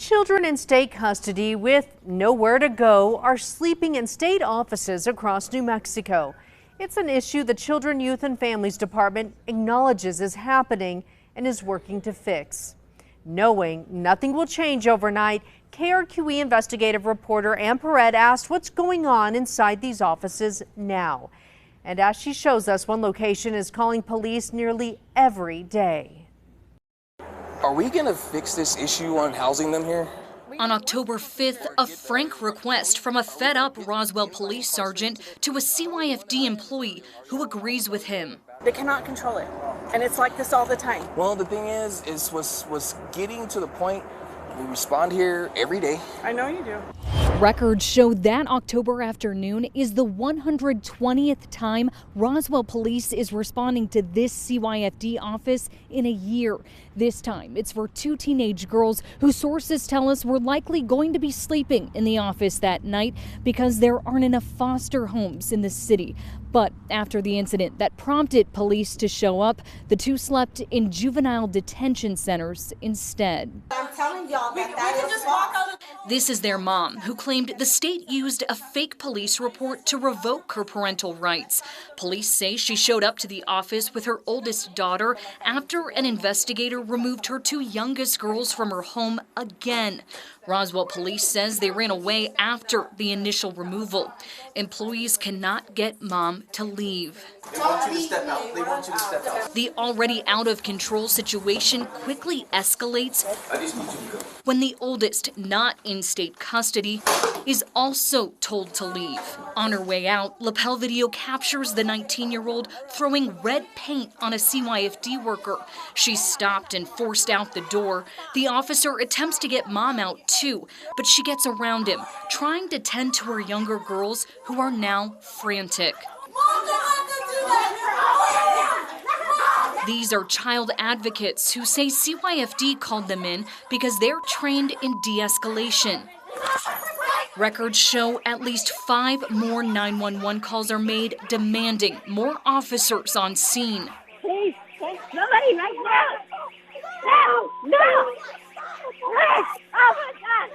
Children in state custody with nowhere to go are sleeping in state offices across New Mexico. It's an issue the Children, Youth and Families Department acknowledges is happening and is working to fix. Knowing nothing will change overnight, KRQE investigative reporter Ann Perret asked what's going on inside these offices now. And as she shows us, one location is calling police nearly every day. Are we going to fix this issue on housing them here? On October 5th, a frank request from a fed-up Roswell police sergeant to a CYFD employee who agrees with him. They cannot control it, and it's like this all the time. Well, the thing was getting to the point we respond here every day. I know you do. Records show that October afternoon is the 120th time Roswell police is responding to this CYFD office in a year. This time, it's for two teenage girls who sources tell us were likely going to be sleeping in the office that night because there aren't enough foster homes in the city. But after the incident that prompted police to show up, the two slept in juvenile detention centers instead. I'm telling y'all that is false. This is their mom, who claimed the state used a fake police report to revoke her parental rights. Police say she showed up to the office with her oldest daughter after an investigator removed her two youngest girls from her home again. Roswell police says they ran away after the initial removal. Employees cannot get mom to leave. They want you to step out. They want you to step out. The already out of control situation quickly escalates when the oldest, not in state custody, is also told to leave. On her way out, lapel video captures the 19-year-old throwing red paint on a CYFD worker. She's stopped and forced out the door. The officer attempts to get mom out too, but she gets around him, trying to tend to her younger girls who are now frantic. These are child advocates who say CYFD called them in because they're trained in de-escalation. Records show at least 5 more 911 calls are made demanding more officers on scene. Please, somebody right now! No! Please! Oh my God!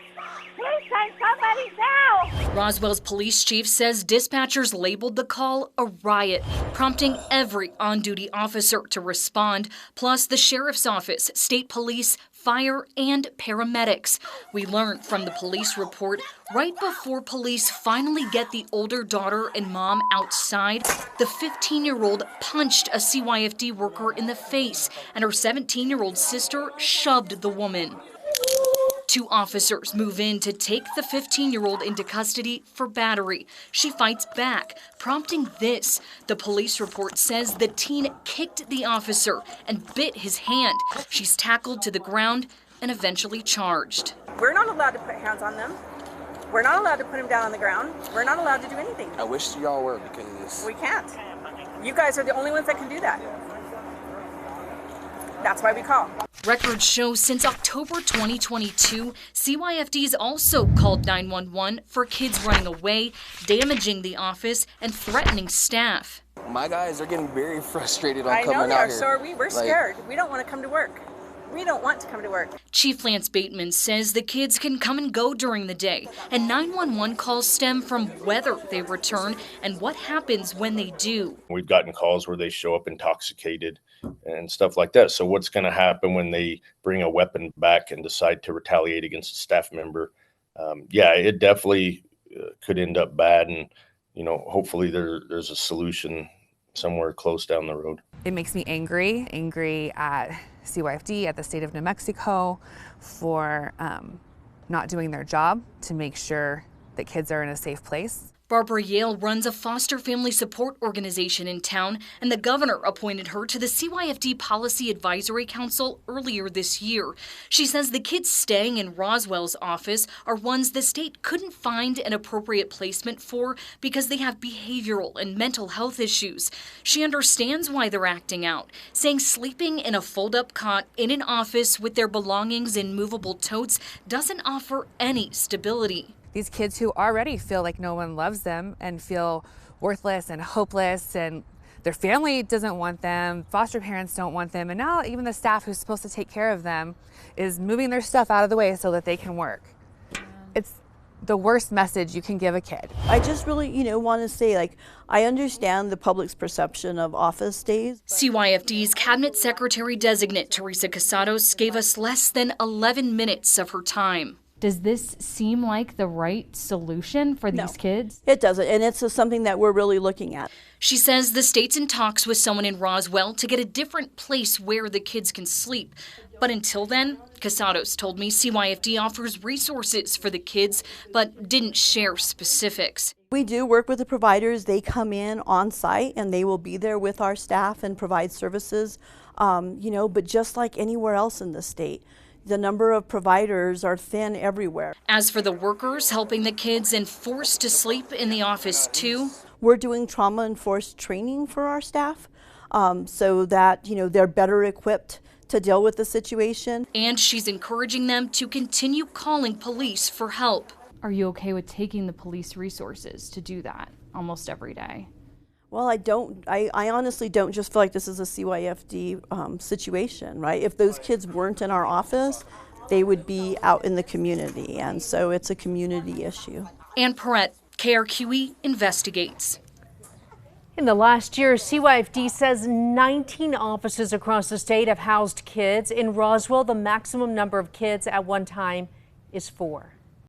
Please send somebody now! Roswell's police chief says dispatchers labeled the call a riot, prompting every on-duty officer to respond, plus the sheriff's office, state police, fire, and paramedics. We learned from the police report right before police finally get the older daughter and mom outside, the 15-year-old punched a CYFD worker in the face, and her 17-year-old sister shoved the woman. 2 officers move in to take the 15-year-old into custody for battery. She fights back, prompting this. The police report says the teen kicked the officer and bit his hand. She's tackled to the ground and eventually charged. We're not allowed to put hands on them. We're not allowed to put them down on the ground. We're not allowed to do anything. I wish y'all were because We can't. You guys are the only ones that can do that. That's why we call. Records show since October 2022, CYFD's also called 911 for kids running away, damaging the office, and threatening staff. my guys are getting very frustrated on coming out here. I know they are. So are we. We're scared. We don't want to come to work. We don't want to come to work. Chief Lance Bateman says the kids can come and go during the day, and 911 calls stem from whether they return and what happens when they do. We've gotten calls where they show up intoxicated and stuff like that. So what's going to happen when they bring a weapon back and decide to retaliate against a staff member? Yeah, it definitely could end up bad, and hopefully there's a solution somewhere close down the road. It makes me angry at CYFD, at the state of New Mexico for not doing their job to make sure that kids are in a safe place. Barbara Yale runs a foster family support organization in town, and the governor appointed her to the CYFD Policy Advisory Council earlier this year. She says the kids staying in Roswell's office are ones the state couldn't find an appropriate placement for because they have behavioral and mental health issues. She understands why they're acting out, saying sleeping in a fold-up cot in an office with their belongings in movable totes doesn't offer any stability. These kids who already feel like no one loves them and feel worthless and hopeless, and their family doesn't want them, foster parents don't want them, and now even the staff who's supposed to take care of them is moving their stuff out of the way so that they can work. It's the worst message you can give a kid. I just really, want to say, like, I understand the public's perception of office days. CYFD's Cabinet Secretary-designate Teresa Casados gave us less than 11 minutes of her time. Does this seem like the right solution for these kids? It doesn't, and it's something that we're really looking at. She says the state's in talks with someone in Roswell to get a different place where the kids can sleep. But until then, Casados told me CYFD offers resources for the kids, but didn't share specifics. We do work with the providers. They come in on site and they will be there with our staff and provide services, but just like anywhere else in the state, the number of providers are thin everywhere. As for the workers helping the kids and forced to sleep in the office too, we're doing trauma-enforced training for our staff so that, they're better equipped to deal with the situation. And she's encouraging them to continue calling police for help. Are you okay with taking the police resources to do that almost every day? Well, I honestly don't just feel like this is a CYFD situation, right? If those kids weren't in our office, they would be out in the community, and so it's a community issue. Ann Perrette, KRQE investigates. In the last year, CYFD says 19 offices across the state have housed kids. In Roswell, the maximum number of kids at one time is 4.